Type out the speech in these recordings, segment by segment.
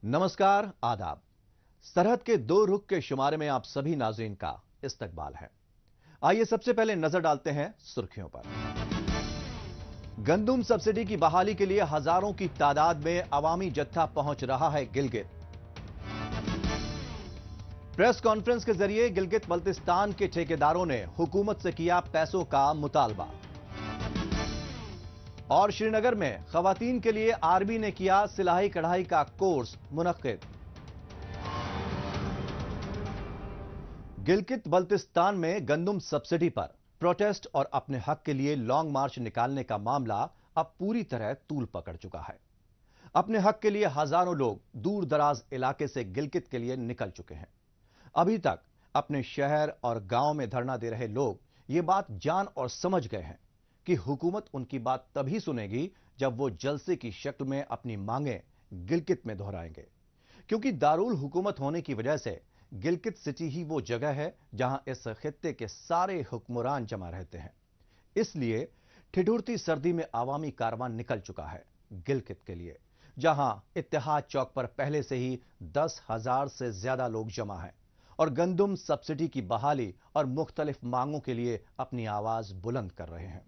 नमस्कार, आदाब। सरहद के दो रुख के शुमारे में आप सभी नाज़रीन का इस्तकबाल है। आइए सबसे पहले नजर डालते हैं सुर्खियों पर। गंदुम सब्सिडी की बहाली के लिए हजारों की तादाद में अवामी जत्था पहुंच रहा है गिलगित। प्रेस कॉन्फ्रेंस के जरिए गिलगित बल्तिस्तान के ठेकेदारों ने हुकूमत से किया पैसों का मुतालबा। और श्रीनगर में खवातीन के लिए आर्मी ने किया सिलाई कढ़ाई का कोर्स मुनक्किद। गिलगित बल्तिस्तान में गंदुम सब्सिडी पर प्रोटेस्ट और अपने हक के लिए लॉन्ग मार्च निकालने का मामला अब पूरी तरह तूल पकड़ चुका है। अपने हक के लिए हजारों लोग दूर दराज इलाके से गिलगित के लिए निकल चुके हैं। अभी तक अपने शहर और गांव में धरना दे रहे लोग ये बात जान और समझ गए हैं कि हुकूमत उनकी बात तभी सुनेगी जब वो जलसे की शक्ल में अपनी मांगें गिलगित में दोहराएंगे, क्योंकि दारुल हुकूमत होने की वजह से गिलगित सिटी ही वो जगह है जहां इस खित्ते के सारे हुक्मरान जमा रहते हैं। इसलिए ठिठुरती सर्दी में आवामी कारवान निकल चुका है गिलगित के लिए, जहां इत्तेहाद चौक पर पहले से ही 10,000 से ज्यादा लोग जमा हैं और गंदुम सब्सिडी की बहाली और मुख्तलिफ मांगों के लिए अपनी आवाज बुलंद कर रहे हैं।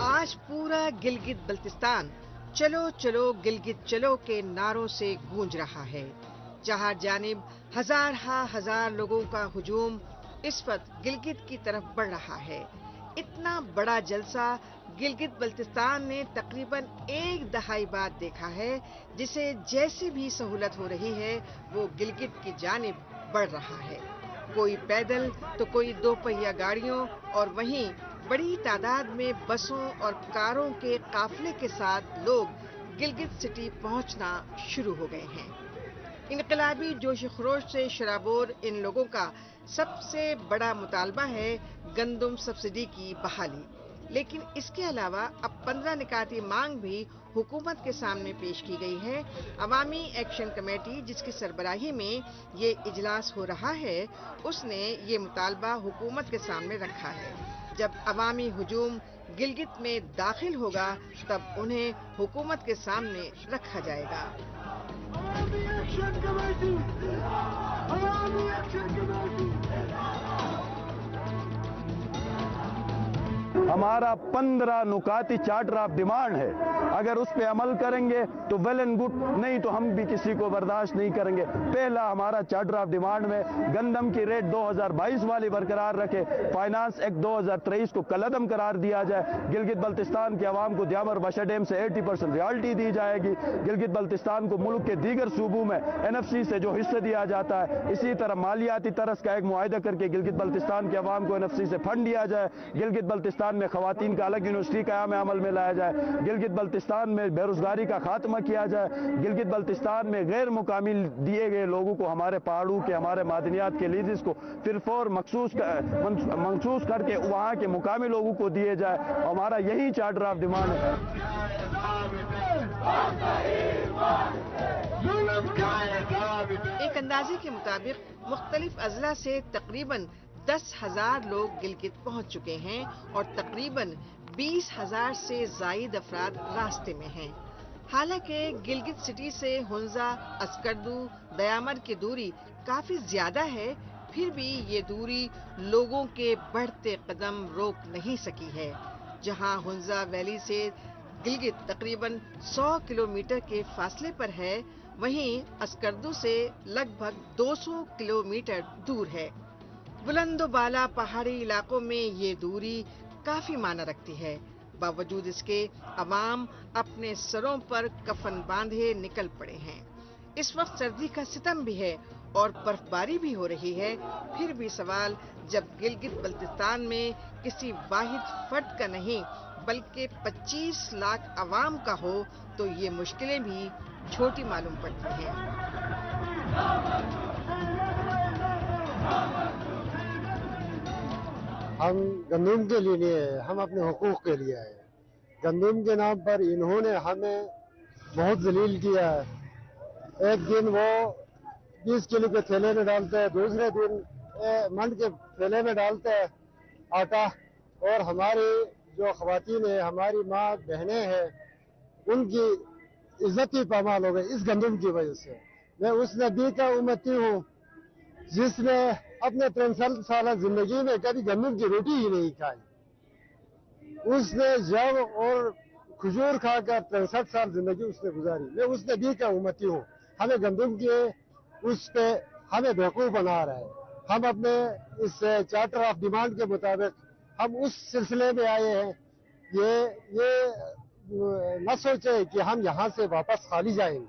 आज पूरा गिलगित बल्तिस्तान चलो चलो गिलगित चलो के नारों से गूंज रहा है। जहां जानिब हजार लोगों का हुजूम इस वक्त गिलगित की तरफ बढ़ रहा है। इतना बड़ा जलसा गिलगित बल्तिस्तान ने तकरीबन एक दहाई बाद देखा है, जिसे जैसी भी सहूलत हो रही है वो गिलगित की जानिब बढ़ रहा है। कोई पैदल तो कोई दो पहिया गाड़ियों और वहीं बड़ी तादाद में बसों और कारों के काफिले के साथ लोग गिलगित सिटी पहुंचना शुरू हो गए हैं। इनकलाबी जोश खरोश से शराबोर इन लोगों का सबसे बड़ा मुतालबा है गंदुम सब्सिडी की बहाली। लेकिन इसके अलावा अब 15 निकाती मांग भी हुकूमत के सामने पेश की गई है। अवामी एक्शन कमेटी, जिसकी सरबराही में ये इजलास हो रहा है, उसने ये मुतालबा हुकूमत के सामने रखा है। जब अवामी हुजूम गिलगित में दाखिल होगा तब उन्हें हुकूमत के सामने रखा जाएगा। हमारा 15 नुकाती चार्टर ऑफ डिमांड है। अगर उस पे अमल करेंगे तो वेल एंड गुड, नहीं तो हम भी किसी को बर्दाश्त नहीं करेंगे। पहला हमारा चार्टर ऑफ डिमांड में गंदम की रेट 2022 वाली बरकरार रखे, फाइनेंस एक्ट 2023 को कलअदम करार दिया जाए, गिलगित बल्तिस्तान के अवाम को द्यामर बशा डैम से 80% रॉयल्टी दी जाएगी, गिलगित बल्तिस्तान को मुल्क के दीगर सूबों में NFC से जो हिस्सा दिया जाता है, इसी तरह मालियाती तरस का एक मुआहदा करके गिलगित बल्तिस्तान के अवाम को NFC से फंड दिया जाए, गिलगित बल्तिस्तान में खवातीन का अलग यूनिवर्सिटी क़याम अमल में लाया जाए, गिलगित बल्तिस्तान में बेरोजगारी का खात्मा किया जाए, गिलगित बल्तिस्तान में गैर मुकामी दिए गए लोगों को हमारे पहाड़ों के हमारे मादनियात के लीजेस को फिर फौर मखसूस करके वहाँ के मुकामी लोगों को दिए जाए। हमारा यही चार्टर ऑफ डिमांड है। एक अंदाजे के मुताबिक मुख्तलिफ अजला से तकरीबन 10,000 लोग गिलगित पहुंच चुके हैं और तकरीबन 20,000 से जायद अफराद रास्ते में हैं। हालांकि गिलगित सिटी से हुंजा, अस्करदू, दयामर की दूरी काफी ज्यादा है, फिर भी ये दूरी लोगों के बढ़ते कदम रोक नहीं सकी है। जहां हुंजा वैली से गिलगित तकरीबन 100 किलोमीटर के फासले पर है, वहीं अस्करदू से लगभग 200 किलोमीटर दूर है। बुलंदो बाला पहाड़ी इलाकों में ये दूरी काफी माना रखती है। बावजूद इसके अवाम अपने सरों पर कफन बांधे निकल पड़े हैं। इस वक्त सर्दी का सितम भी है और बर्फबारी भी हो रही है, फिर भी सवाल जब गिलगित बल्तिस्तान में किसी वाहिद फर्द का नहीं बल्कि 25 लाख अवाम का हो तो ये मुश्किलें भी छोटी मालूम पड़ती हैं। हम गंदुम के लिए नहीं है, हम अपने हुकूक के लिए आए। गंदुम के नाम पर इन्होंने हमें बहुत जलील किया है। एक दिन वो 20 किलो के थैले में डालते हैं, दूसरे दिन मंड के थैले में डालते हैं आटा, और हमारी جو خواتین ہیں، ہماری ماں بہنیں ہیں، ان کی عزت ہی پامال ہو گئی اس گندم کی وجہ سے۔ میں اس نبی کا امتی ہوں جس نے اپنے 63 سالہ زندگی میں کبھی گندم کی روٹی ہی نہیں کھائی۔ اس نے جو اور کھجور کھا کر 63 سال زندگی اس نے گزاری۔ میں اس نبی کا امتی ہوں۔ ہمیں گندم کے اس پہ ہمیں بیوقوف بنا رہا ہے۔ ہم اپنے اس چارٹر آف ڈیمانڈ کے مطابق ہم اس سلسلے میں آئے ہیں۔ یہ نہ سوچے کہ ہم یہاں سے واپس خالی جائیں گے۔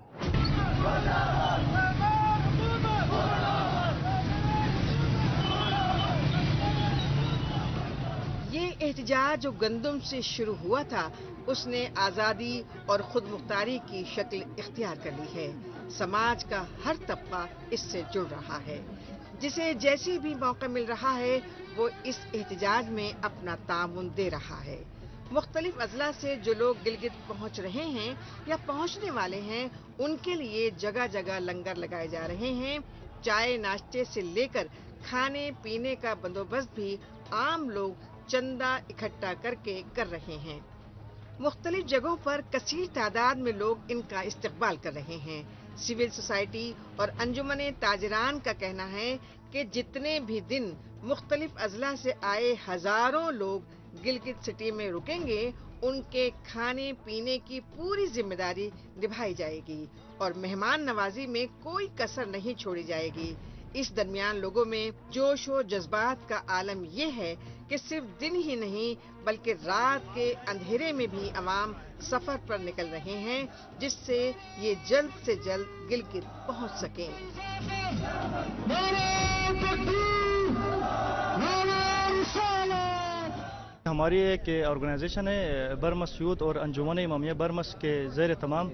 یہ احتجاج جو گندم سے شروع ہوا تھا، اس نے آزادی اور خود مختاری کی شکل اختیار کر لی ہے۔ سماج کا ہر طبقہ اس سے جڑ رہا ہے۔ جسے جیسے بھی موقع مل رہا ہے وہ اس احتجاج میں اپنا تعاون دے رہا ہے۔ مختلف اضلاع سے جو لوگ گلگت پہنچ رہے ہیں یا پہنچنے والے ہیں، ان کے لیے جگہ جگہ لنگر لگائے جا رہے ہیں۔ چائے ناشتے سے لے کر کھانے پینے کا بندوبست بھی عام لوگ چندہ اکٹھا کر کے کر رہے ہیں۔ مختلف جگہوں پر کثیر تعداد میں لوگ ان کا استقبال کر رہے ہیں۔ سول سوسائٹی اور انجمن تاجران کا کہنا ہے کہ جتنے بھی دن مختلف اضلاع سے آئے ہزاروں لوگ گلگت سٹی میں رکیں گے، ان کے کھانے پینے کی پوری ذمہ داری نبھائی جائے گی اور مہمان نوازی میں کوئی کسر نہیں چھوڑی جائے گی۔ اس درمیان لوگوں میں جوش و جذبات کا عالم یہ ہے کہ صرف دن ہی نہیں بلکہ رات کے اندھیرے میں بھی عوام سفر پر نکل رہے ہیں، جس سے یہ جلد سے جلد گلگت پہنچ سکیں۔ ہماری ایک آرگنائزیشن ہے برمس یوتھ اور انجمن امامیہ برمس کے زیر تمام،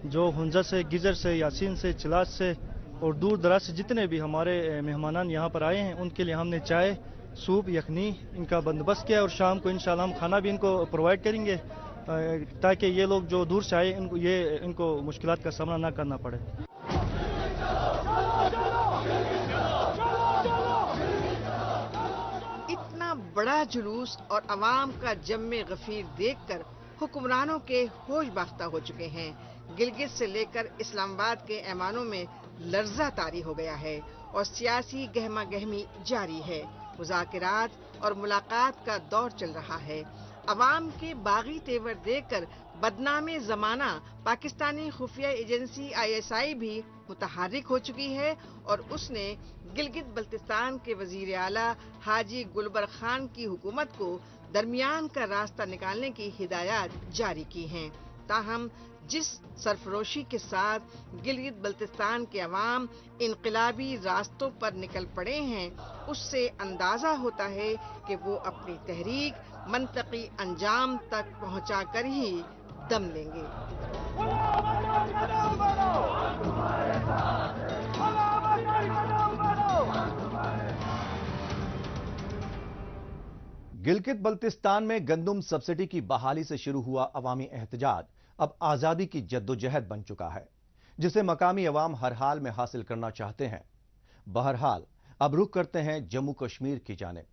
جو ہنزا سے، گجر سے، یاسین سے، چلاس سے اور دور دراز سے جتنے بھی ہمارے مہمانان یہاں پر آئے ہیں، ان کے لیے ہم نے چائے، سوپ، یخنی ان کا بندوبست کیا اور شام کو انشاءاللہ ہم کھانا بھی ان کو پرووائڈ کریں گے تاکہ یہ لوگ جو دور سے آئے ان کو مشکلات کا سامنا نہ کرنا پڑے۔ اتنا بڑا جلوس اور عوام کا جم غفیر دیکھ کر حکمرانوں کے ہوش باختہ ہو چکے ہیں۔ گلگت سے لے کر اسلام آباد کے ایوانوں میں لرزہ طاری ہو گیا ہے اور سیاسی گہما گہمی جاری ہے۔ مذاکرات اور ملاقات کا دور چل رہا ہے۔ عوام کے باغی تیور دیکھ کر بدنام زمانہ پاکستانی خفیہ ایجنسی ISI بھی متحرک ہو چکی ہے اور اس نے گلگت بلتستان کے وزیر اعلیٰ حاجی گلبر خان کی حکومت کو درمیان کا راستہ نکالنے کی ہدایات جاری کی ہیں۔ تاہم جس سرفروشی کے ساتھ گلگت بلتستان کے عوام انقلابی راستوں پر نکل پڑے ہیں، اس سے اندازہ ہوتا ہے کہ وہ اپنی تحریک منطقی انجام تک پہنچا کر ہی دم لیں گے۔ گلگت بلتستان میں گندم سبسڈی کی بحالی سے شروع ہوا عوامی احتجاج اب آزادی کی جدوجہد بن چکا ہے، جسے مقامی عوام ہر حال میں حاصل کرنا چاہتے ہیں۔ بہرحال اب رخ کرتے ہیں جموں کشمیر کی جانب۔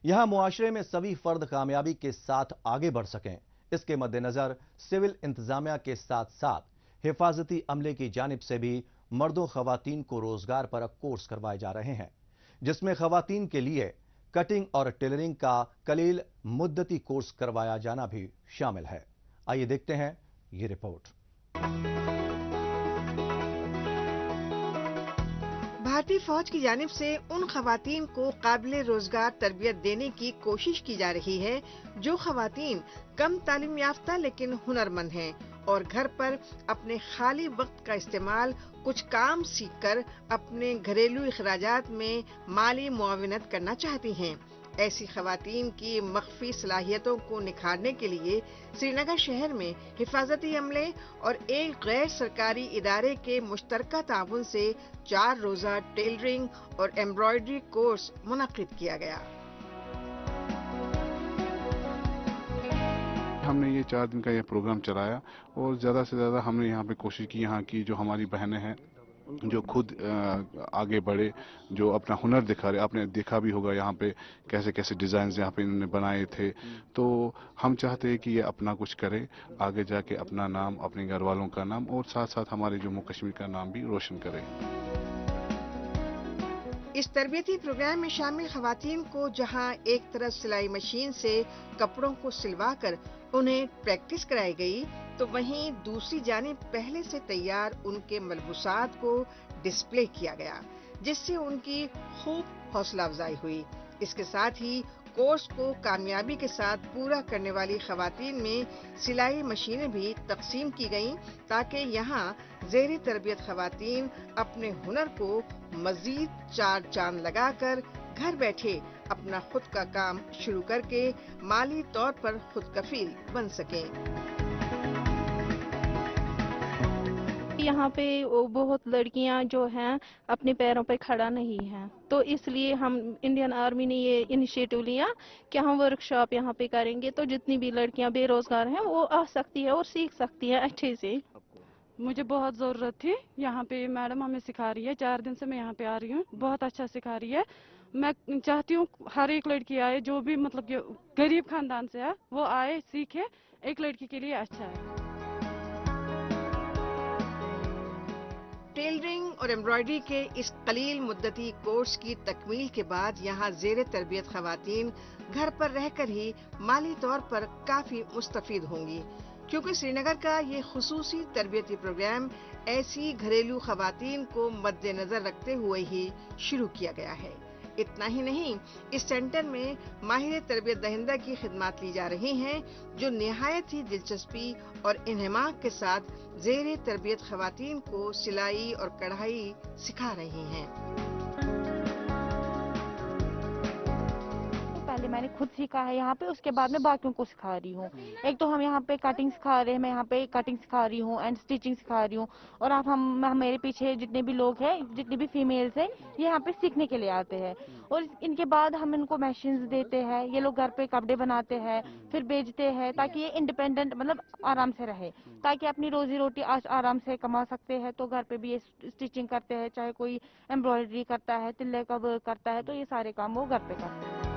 یہاں معاشرے میں سبھی فرد کامیابی کے ساتھ آگے بڑھ سکیں، اس کے مد نظر سول انتظامیہ کے ساتھ ساتھ حفاظتی عملے کی جانب سے بھی مرد و خواتین کو روزگار پرک کورس کروائے جا رہے ہیں، جس میں خواتین کے لیے کٹنگ اور ٹیلرنگ کا قلیل مدتی کورس کروایا جانا بھی شامل ہے۔ آئیے دیکھتے ہیں یہ رپورٹ۔ بھارتی فوج کی جانب سے ان خواتین کو قابل روزگار تربیت دینے کی کوشش کی جا رہی ہے جو خواتین کم تعلیم یافتہ لیکن ہنرمند ہیں اور گھر پر اپنے خالی وقت کا استعمال کچھ کام سیکھ کر اپنے گھریلو اخراجات میں مالی معاونت کرنا چاہتی ہیں۔ ایسی خواتین کی مخفی صلاحیتوں کو نکھارنے کے لیے سری نگر شہر میں حفاظتی عملے اور ایک غیر سرکاری ادارے کے مشترکہ تعاون سے 4 روزہ ٹیلرنگ اور ایمبرائڈری کورس منعقد کیا گیا۔ ہم نے یہ 4 دن کا یہ پروگرام چلایا اور زیادہ سے زیادہ ہم نے یہاں پہ کوشش کی، یہاں کی جو ہماری بہنیں ہیں जो खुद आगे बढ़े, जो अपना हुनर दिखा रहे। आपने देखा भी होगा यहाँ पे कैसे कैसे डिजाइन यहाँ पे इन्होंने बनाए थे। तो हम चाहते हैं कि ये अपना कुछ करे, आगे जाके अपना नाम, अपने घर वालों का नाम और साथ साथ हमारे जम्मू कश्मीर का नाम भी रोशन करे। इस तरबियती प्रोग्राम में शामिल खवातीन को जहां एक तरफ सिलाई मशीन से कपड़ों को सिलवाकर उन्हें प्रैक्टिस कराई गई, तो वहीं दूसरी जानिब पहले से तैयार उनके मलबूसात को डिस्प्ले किया गया, जिससे उनकी खूब हौसला अफजाई हुई। इसके साथ ही कोर्स को कामयाबी के साथ पूरा करने वाली खवातीन में सिलाई मशीनें भी तकसीम की गईं, ताकि यहाँ ज़ेरी तरबियत खवातीन अपने हुनर को मजीद चार चांद लगाकर घर बैठे अपना खुद का काम शुरू करके माली तौर पर खुद कफील बन सकें। यहाँ पे बहुत लड़कियाँ जो हैं अपने पैरों पे खड़ा नहीं हैं, तो इसलिए हम इंडियन आर्मी ने ये इनिशिएटिव लिया कि हम वर्कशॉप यहाँ पे करेंगे, तो जितनी भी लड़कियाँ बेरोजगार हैं वो आ सकती है और सीख सकती हैं अच्छे से। मुझे बहुत ज़रूरत थी, यहाँ पे मैडम हमें सिखा रही है, 4 दिन से मैं यहाँ पे आ रही हूँ, बहुत अच्छा सिखा रही है। मैं चाहती हूँ हर एक लड़की आए, जो भी मतलब कि गरीब खानदान से है वो आए, सीखे, एक लड़की के लिए अच्छा है। टेलरिंग और एम्ब्रॉयडरी के इस कलील मुद्दती कोर्स की तकमील के बाद यहाँ ज़ेरे तरबियत खवातीन घर पर रहकर ही माली तौर पर काफी मुस्तफीद होंगी, क्योंकि श्रीनगर का ये खुसूसी तरबियती प्रोग्राम ऐसी घरेलू खवातीन को मद्देनजर रखते हुए ही शुरू किया गया है। इतना ही नहीं, इस सेंटर में माहिर तरबियत दहिंदा की खिदमत ली जा रही हैं, जो निहायत ही दिलचस्पी और इन्हमाक के साथ ज़ेरे तरबियत खवातीन को सिलाई और कढ़ाई सिखा रही हैं। पहले मैंने खुद सीखा है यहाँ पे, उसके बाद मैं बाकियों को सिखा रही हूँ। एक तो हम यहाँ पे कटिंग सिखा रहे हैं, मैं यहाँ पे कटिंग सिखा रही हूँ एंड स्टिचिंग सिखा रही हूँ, और अब हम मेरे पीछे जितने भी लोग हैं, जितने भी फीमेल्स हैं, ये यहाँ पे सीखने के लिए आते हैं, और इनके बाद हम इनको मशीन्स देते हैं, ये लोग घर पे कपड़े बनाते हैं, फिर बेचते हैं, ताकि ये इंडिपेंडेंट मतलब आराम से रहे, ताकि अपनी रोजी रोटी आज आराम से कमा सकते हैं। तो घर पे भी ये स्टिचिंग करते हैं, चाहे कोई एम्ब्रॉयडरी करता है, तिल्ले का वर्क करता है, तो ये सारे काम वो घर पे करते हैं।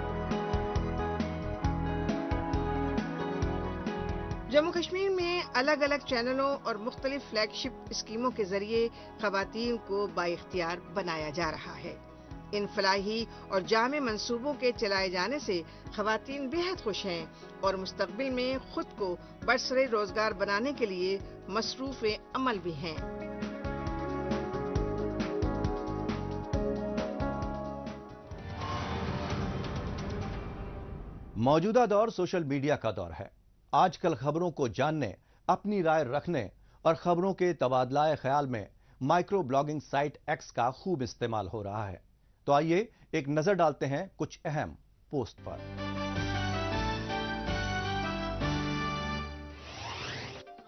जम्मू कश्मीर में अलग अलग चैनलों और मुख्तलिफ फ्लैगशिप स्कीमों के जरिए खवातीन को बाइख्तियार बनाया जा रहा है। इन फलाही और जामे मंसूबों के चलाए जाने से खवातीन बेहद खुश हैं और मुस्तकबिल में खुद को बरसरे रोजगार बनाने के लिए मसरूफ अमल भी हैं। मौजूदा दौर सोशल मीडिया का दौर है। आजकल खबरों को जानने, अपनी राय रखने और खबरों के तबादला ख्याल में माइक्रो ब्लॉगिंग साइट एक्स का खूब इस्तेमाल हो रहा है। तो आइए एक नजर डालते हैं कुछ अहम पोस्ट पर।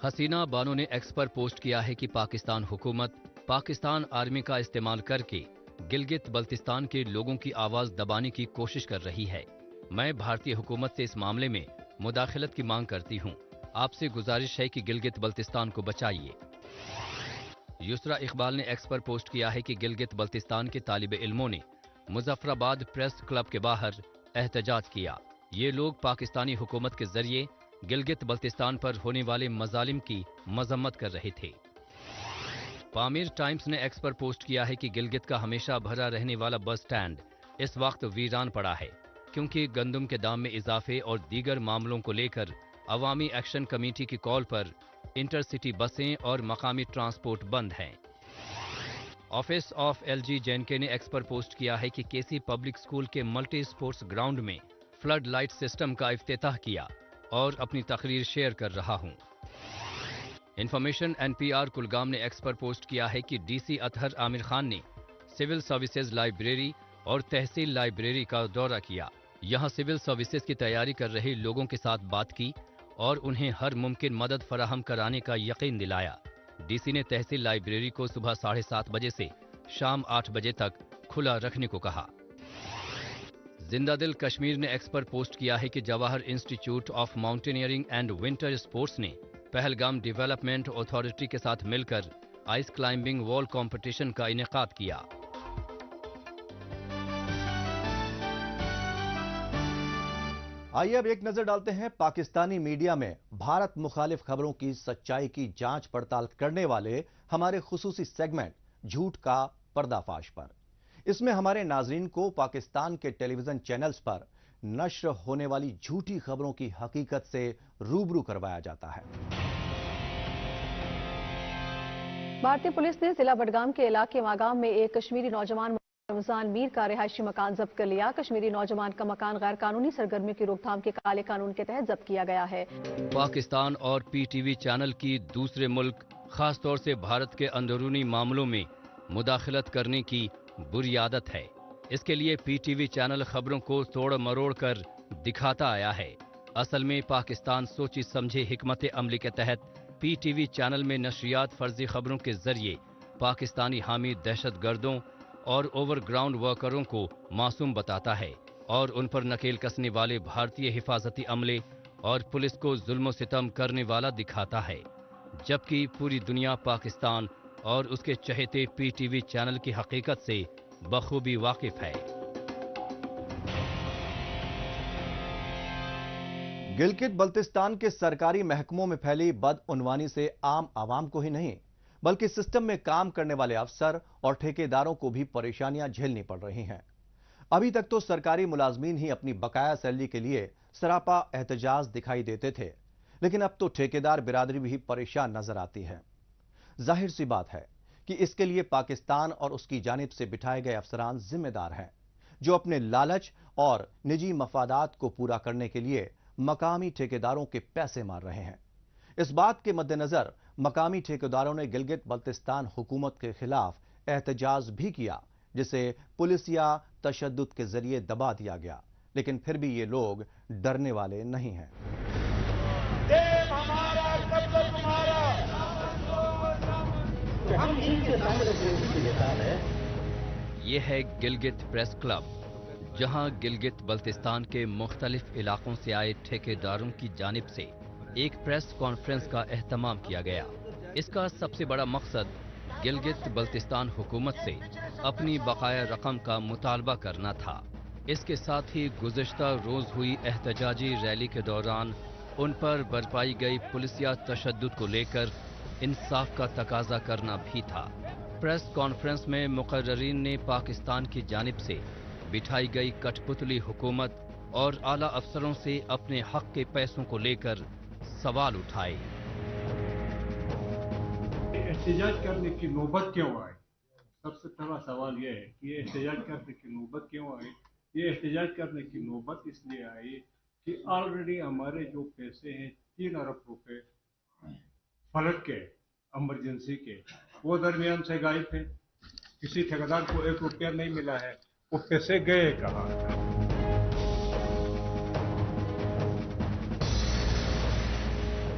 हसीना बानो ने एक्स पर पोस्ट किया है कि पाकिस्तान हुकूमत पाकिस्तान आर्मी का इस्तेमाल करके गिलगित बल्तिस्तान के लोगों की आवाज दबाने की कोशिश कर रही है। मैं भारतीय हुकूमत से इस मामले में मुदाखलत की मांग करती हूं। आपसे गुजारिश है कि गिलगित बल्तिस्तान को बचाइए। युसरा इकबाल ने एक्स पर पोस्ट किया है कि गिलगित बल्तिस्तान के तालिब इल्मों ने मुजफ्फराबाद प्रेस क्लब के बाहर एहतजाज किया। ये लोग पाकिस्तानी हुकूमत के जरिए गिलगित बल्तिस्तान पर होने वाले मजालिम की मजम्मत कर रहे थे। पामीर टाइम्स ने एक्स पर पोस्ट किया है कि गिलगित का हमेशा भरा रहने वाला बस स्टैंड इस वक्त वीरान पड़ा है, क्योंकि गंदम के दाम में इजाफे और दीगर मामलों को लेकर अवामी एक्शन कमेटी की कॉल पर इंटरसिटी बसें और मकामी ट्रांसपोर्ट बंद हैं। ऑफिस ऑफ एलजी जेएनके ने एक्स पर पोस्ट किया है कि केसी पब्लिक स्कूल के मल्टी स्पोर्ट्स ग्राउंड में फ्लड लाइट सिस्टम का इफ्तिताह किया और अपनी तकरीर शेयर कर रहा हूं। इंफॉर्मेशन एनपीआर कुलगाम ने एक्स पर पोस्ट किया है कि डीसी अतहर आमिर खान ने सिविल सर्विसेज लाइब्रेरी और तहसील लाइब्रेरी का दौरा किया। यहां सिविल सर्विसेज की तैयारी कर रहे लोगों के साथ बात की और उन्हें हर मुमकिन मदद फराहम कराने का यकीन दिलाया। डीसी ने तहसील लाइब्रेरी को सुबह 7:30 बजे से शाम 8 बजे तक खुला रखने को कहा। जिंदा दिल कश्मीर ने एक्स पर पोस्ट किया है कि Jawahar institute of mountaineering and winter sports ने पहलगाम डेवलपमेंट अथॉरिटी के साथ मिलकर आइस क्लाइंबिंग वॉल कंपटीशन का इनेकाद किया। आइए अब एक नजर डालते हैं पाकिस्तानी मीडिया में भारत मुखालिफ खबरों की सच्चाई की जांच पड़ताल करने वाले हमारे खुसूसी सेगमेंट झूठ का पर्दाफाश पर। इसमें हमारे नाजरीन को पाकिस्तान के टेलीविजन चैनल्स पर नश्र होने वाली झूठी खबरों की हकीकत से रूबरू करवाया जाता है। भारतीय पुलिस ने जिला बडगाम के इलाके मागाम में एक कश्मीरी नौजवान रमजान मीर का रिहायशी मकान जब्त कर लिया। कश्मीरी नौजवान का मकान गैर कानूनी सरगर्मी की रोकथाम के काले कानून के तहत जब्त किया गया है। पाकिस्तान और पीटीवी चैनल की दूसरे मुल्क, खासतौर से भारत के अंदरूनी मामलों में मुदाखलत करने की बुरी आदत है। इसके लिए पीटीवी चैनल खबरों को तोड़ मरोड़ कर दिखाता आया है। असल में पाकिस्तान सोची समझे हिकमत अमली के तहत पीटीवी चैनल में नशरियात फर्जी खबरों के जरिए पाकिस्तानी हामी दहशतगर्दों और ओवरग्राउंड वर्करों को मासूम बताता है और उन पर नकेल कसने वाले भारतीय हिफाजती अमले और पुलिस को जुल्म सितम करने वाला दिखाता है, जबकि पूरी दुनिया पाकिस्तान और उसके चहेते पीटीवी चैनल की हकीकत से बखूबी वाकिफ है। गिलगित बल्तिस्तान के सरकारी महकमों में फैली बदउनवानी से आम आवाम को ही नहीं बल्कि सिस्टम में काम करने वाले अफसर और ठेकेदारों को भी परेशानियां झेलनी पड़ रही हैं। अभी तक तो सरकारी मुलाजमीन ही अपनी बकाया सैलरी के लिए सरापा एहतजाज दिखाई देते थे, लेकिन अब तो ठेकेदार बिरादरी भी परेशान नजर आती है। जाहिर सी बात है कि इसके लिए पाकिस्तान और उसकी जानिब से बिठाए गए अफसरान जिम्मेदार हैं, जो अपने लालच और निजी मफादात को पूरा करने के लिए मकामी ठेकेदारों के पैसे मार रहे हैं। इस बात के मद्देनजर मकामी ठेकेदारों ने गिलगित बल्तिस्तान हुकूमत के खिलाफ एहतजाज भी किया, जिसे पुलिस या तशद्दुद के जरिए दबा दिया गया, लेकिन फिर भी ये लोग डरने वाले नहीं हैं। ये है गिलगित प्रेस क्लब, जहां गिलगित बल्तिस्तान के मुख्तलिफ इलाकों से आए ठेकेदारों की जानिब से एक प्रेस कॉन्फ्रेंस का एहतमाम किया गया। इसका सबसे बड़ा मकसद गिलगित बल्तिस्तान हुकूमत से अपनी बकाया रकम का मुतालबा करना था। इसके साथ ही गुज़िश्ता रोज हुई एहतजाजी रैली के दौरान उन पर बरपाई गई पुलिसिया तशद्दुद को लेकर इंसाफ का तकाजा करना भी था। प्रेस कॉन्फ्रेंस में मुकर्ररीन ने पाकिस्तान की जानिब से बिठाई गई कठपुतली हुकूमत और आला अफसरों से अपने हक के पैसों को लेकर सवाल उठाए। एहतजाज करने की नौबत क्यों आई? सबसे पहला सवाल यह है कि ये एहतजाज करने की नौबत क्यों आई? ये एहतजाज करने की नौबत इसलिए आई कि ऑलरेडी हमारे जो पैसे हैं 3 अरब रुपए फ्लड के, एमरजेंसी के, वो दरमियान से गायब थे। किसी ठेकेदार को 1 रुपया नहीं मिला है। वो पैसे गए कहाँ?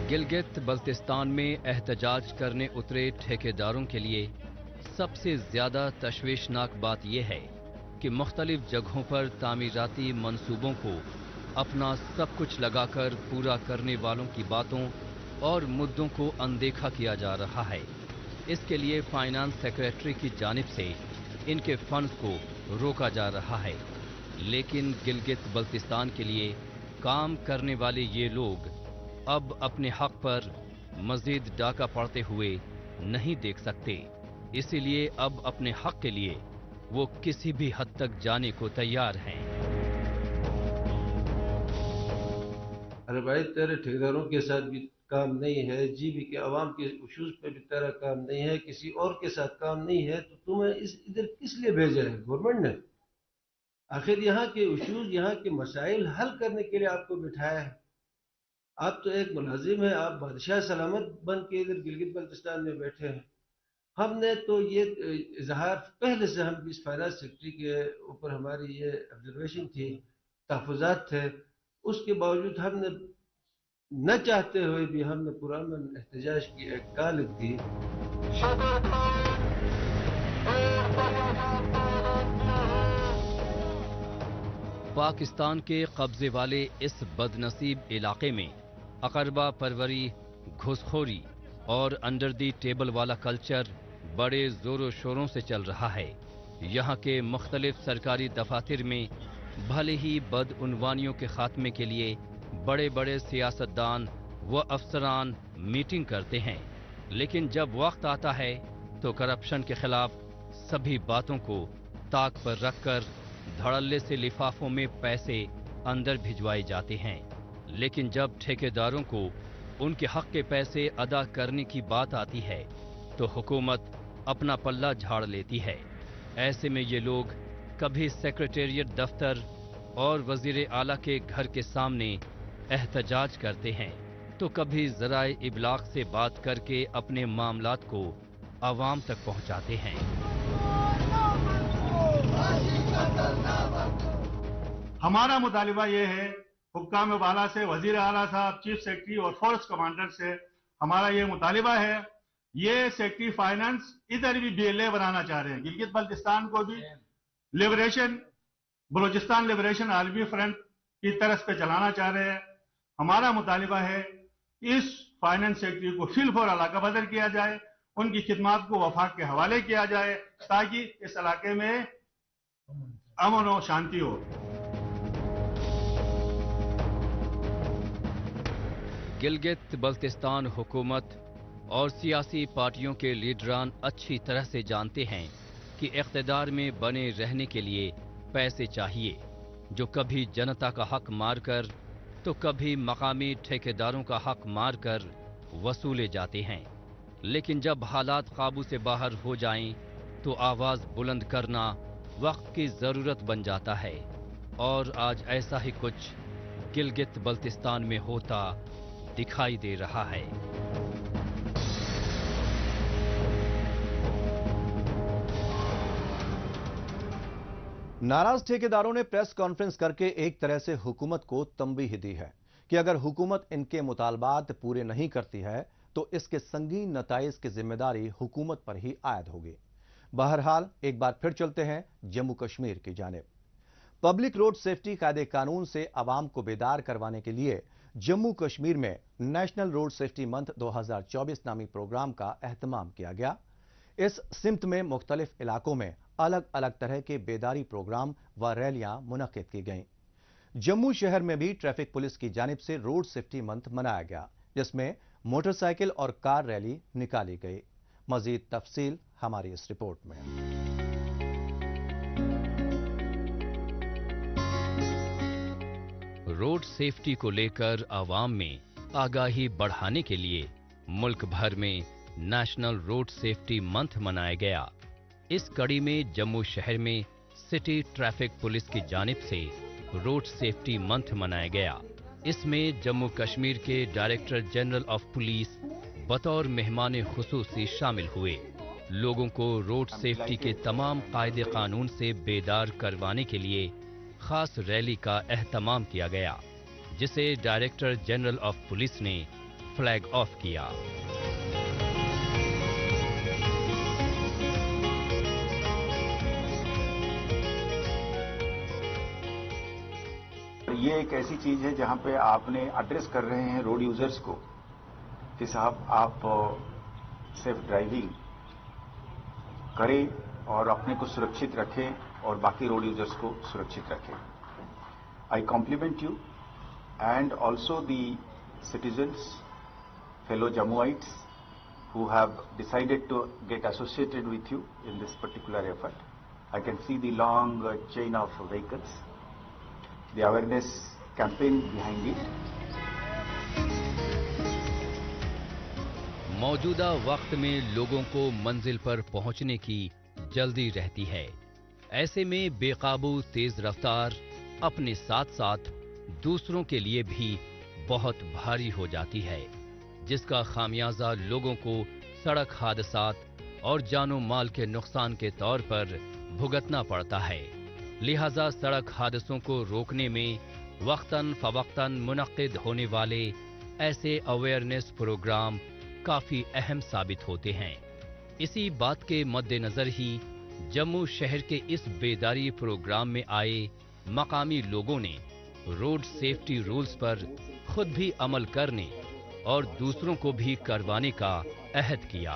गिलगित बल्तिस्तान में एहतजाज करने उतरे ठेकेदारों के लिए सबसे ज्यादा तशवीशनाक बात यह है कि मुख्तलिफ जगहों पर तामीराती मंसूबों को अपना सब कुछ लगाकर पूरा करने वालों की बातों और मुद्दों को अनदेखा किया जा रहा है। इसके लिए फाइनेंस सेक्रेटरी की जानिब से इनके फंड्स को रोका जा रहा है, लेकिन गिलगित बल्तिस्तान के लिए काम करने वाले ये लोग अब अपने हक पर मजीद डाका पड़ते हुए नहीं देख सकते। इसीलिए अब अपने हक के लिए वो किसी भी हद तक जाने को तैयार हैं। अरे भाई, तेरे ठेकेदारों के साथ भी काम नहीं है, जीबी के अवाम के इशूज पे भी तेरा काम नहीं है, किसी और के साथ काम नहीं है, तो तुम्हें इधर किस लिए भेजा है गवर्नमेंट ने? आखिर यहाँ के इशूज, यहाँ के मसाइल हल करने के लिए आपको बिठाया है। आप तो एक मुलाजिम है, आप बादशाह सलामत बन के इधर गिलगित बल्तिस्तान में बैठे हैं। हमने तो ये इजहार पहले से, हम इस फाइनेंस सेक्रेटरी के ऊपर हमारी ये ऑब्जर्वेशन थी, तहफुजात थे, उसके बावजूद हमने न चाहते हुए भी हमने पुरअमन एहतजाज की एक कॉल लिख दी। पाकिस्तान के कब्जे वाले इस बदनसीब इलाके में अकरबा परवरी, घुसखोरी और अंडर दी टेबल वाला कल्चर बड़े जोरों शोरों से चल रहा है। यहाँ के मुख्तलिफ सरकारी दफातर में भले ही बदउनवानियों के खात्मे के लिए बड़े बड़े सियासतदान व अफसरान मीटिंग करते हैं, लेकिन जब वक्त आता है तो करप्शन के खिलाफ सभी बातों को ताक पर रखकर धड़ल्ले से लिफाफों में पैसे अंदर भिजवाए जाते हैं। लेकिन जब ठेकेदारों को उनके हक के पैसे अदा करने की बात आती है तो हुकूमत अपना पल्ला झाड़ लेती है। ऐसे में ये लोग कभी सेक्रेटेरिएट दफ्तर और वजीर आला के घर के सामने एहतजाज करते हैं, तो कभी ज़राए इबलाग से बात करके अपने मामलात को आवाम तक पहुंचाते हैं। हमारा मुतालिबा ये है, हुक्काम वाला से, वजीर आला साहब, चीफ सेक्रेटरी और फोर्स कमांडर से हमारा ये मुतालिबा है, ये सेक्रेटरी फाइनेंस इधर भी BLA बनाना चाह रहे हैं। गिलगित बल्तिस्तान को भी लिबरेशन, बलूचिस्तान लिबरेशन आलमी फ्रंट की तरफ पे चलाना चाह रहे हैं। हमारा मुतालिबा है इस फाइनेंस सेक्रेटरी को फिलफौर इलाका बदल किया जाए, उनकी खिदमात को वफाक के हवाले किया जाए ताकि इस इलाके में अमन और शांति हो। गिलगित बल्तिस्तान हुकूमत और सियासी पार्टियों के लीडरान अच्छी तरह से जानते हैं कि इख्तिदार में बने रहने के लिए पैसे चाहिए, जो कभी जनता का हक मारकर तो कभी मकामी ठेकेदारों का हक मारकर वसूले जाते हैं। लेकिन जब हालात काबू से बाहर हो जाएं तो आवाज बुलंद करना वक्त की जरूरत बन जाता है, और आज ऐसा ही कुछ गिलगित बल्तिस्तान में होता दिखाई दे रहा है। नाराज ठेकेदारों ने प्रेस कॉन्फ्रेंस करके एक तरह से हुकूमत को तंबीह दी है कि अगर हुकूमत इनके मुतालबात पूरे नहीं करती है तो इसके संगीन नताइज की जिम्मेदारी हुकूमत पर ही आयद होगी। बहरहाल एक बार फिर चलते हैं जम्मू कश्मीर की जानिब। पब्लिक रोड सेफ्टी कायदे कानून से आवाम को बेदार करवाने के लिए जम्मू कश्मीर में नेशनल रोड सेफ्टी मंथ 2024 नामी प्रोग्राम का एहतमाम किया गया। इस सिमत में मुख्तलिफ इलाकों में अलग अलग तरह के बेदारी प्रोग्राम व रैलियां मुनक्किद की गईं। जम्मू शहर में भी ट्रैफिक पुलिस की जानिब से रोड सेफ्टी मंथ मनाया गया, जिसमें मोटरसाइकिल और कार रैली निकाली गई। मजीद तफसील हमारी इस रिपोर्ट में। रोड सेफ्टी को लेकर आवाम में आगाही बढ़ाने के लिए मुल्क भर में नेशनल रोड सेफ्टी मंथ मनाया गया। इस कड़ी में जम्मू शहर में सिटी ट्रैफिक पुलिस की जानिब से रोड सेफ्टी मंथ मनाया गया। इसमें जम्मू कश्मीर के डायरेक्टर जनरल ऑफ पुलिस बतौर मेहमान खुसूसी शामिल हुए। लोगों को रोड सेफ्टी के तमाम कायदे कानून से बेदार करवाने के लिए खास रैली का एहतमाम किया गया, जिसे डायरेक्टर जनरल ऑफ पुलिस ने फ्लैग ऑफ किया। ये एक ऐसी चीज है जहां पे आपने एड्रेस कर रहे हैं रोड यूजर्स को कि साहब आप सेफ ड्राइविंग करें और अपने को सुरक्षित रखें और बाकी रोड यूजर्स को सुरक्षित रखें। I compliment you and also the citizens, fellow Jammuites who have decided to get associated with you in this particular effort. I can see the long chain of vehicles, the awareness campaign behind it. मौजूदा वक्त में लोगों को मंजिल पर पहुंचने की जल्दी रहती है। ऐसे में बेकाबू तेज रफ्तार अपने साथ साथ दूसरों के लिए भी बहुत भारी हो जाती है, जिसका खामियाजा लोगों को सड़क हादसात और जानो माल के नुकसान के तौर पर भुगतना पड़ता है। लिहाजा सड़क हादसों को रोकने में वक्तन फवक्तन मुनक्किद होने वाले ऐसे अवेयरनेस प्रोग्राम काफी अहम साबित होते हैं। इसी बात के मद्देनजर ही जम्मू शहर के इस बेदारी प्रोग्राम में आए मकामी लोगों ने रोड सेफ्टी रूल्स पर खुद भी अमल करने और दूसरों को भी करवाने का अहद किया।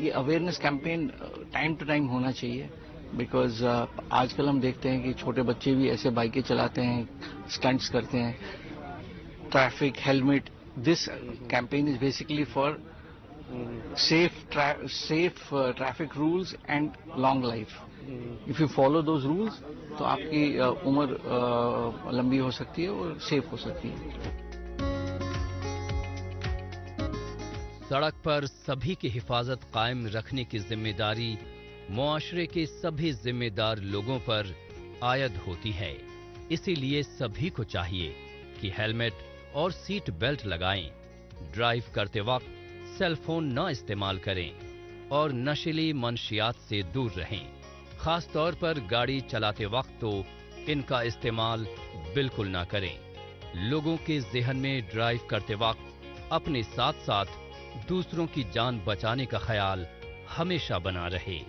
ये awareness campaign time to time होना चाहिए, बिकॉज आजकल हम देखते हैं कि छोटे बच्चे भी ऐसे बाइकें चलाते हैं, स्टंट्स करते हैं. Traffic, helmet, this campaign is basically for safe traffic rules and long life. If you follow those rules, तो आपकी उम्र लंबी हो सकती है और सेफ हो सकती है. सड़क पर सभी की हिफाजत कायम रखने की जिम्मेदारी मुआशरे के सभी जिम्मेदार लोगों पर आयद होती है. इसीलिए सभी को चाहिए कि हेलमेट और सीट बेल्ट लगाएं, ड्राइव करते वक्त सेल फोन न इस्तेमाल करें और नशीली मंशियात से दूर रहें. खास तौर पर गाड़ी चलाते वक्त तो इनका इस्तेमाल बिल्कुल ना करें. लोगों के ज़हन में ड्राइव करते वक्त अपने साथ साथ दूसरों की जान बचाने का ख्याल हमेशा बना रहे.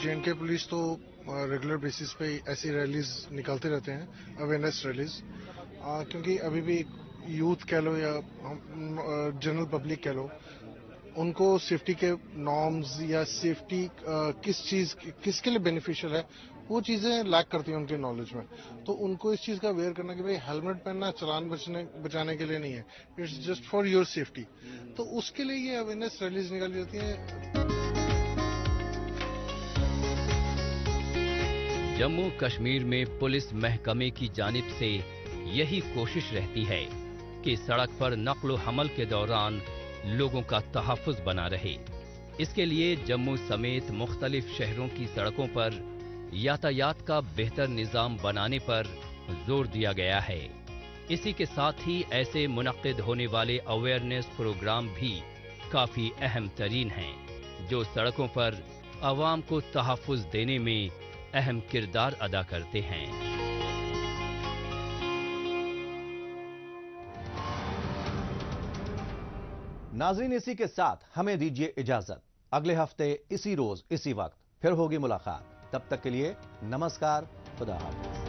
J&K पुलिस तो रेगुलर बेसिस पे ऐसी रैलीज निकालते रहते हैं, अवेयरनेस रैलीज, क्योंकि अभी भी यूथ कह लो या जनरल पब्लिक कह लो, उनको सेफ्टी के नॉर्म्स या सेफ्टी किसके लिए बेनिफिशियल है, वो चीजें लैक करती हैं उनके नॉलेज में. तो उनको इस चीज का अवेयर करना कि भाई हेलमेट पहनना चालान बचाने के लिए नहीं है, it's just for your safety. तो उसके लिए ये अवेयरनेस रैलीज निकाली जाती है. जम्मू कश्मीर में पुलिस महकमे की जानिब से यही कोशिश रहती है कि सड़क पर नक्ल हमल के दौरान लोगों का तहफ़्फ़ुज़ बना रहे. इसके लिए जम्मू समेत मुख्तलिफ शहरों की सड़कों पर यातायात का बेहतर निज़ाम बनाने पर जोर दिया गया है. इसी के साथ ही ऐसे मुनक्किद होने वाले अवेयरनेस प्रोग्राम भी काफ़ी अहम तरीन हैं, जो सड़कों पर आवाम को तहफ़्फ़ुज़ देने में अहम किरदार अदा करते हैं. नाज़रीन, इसी के साथ हमें दीजिए इजाजत. अगले हफ्ते इसी रोज इसी वक्त फिर होगी मुलाकात. तब तक के लिए नमस्कार, खुदा हाफिज.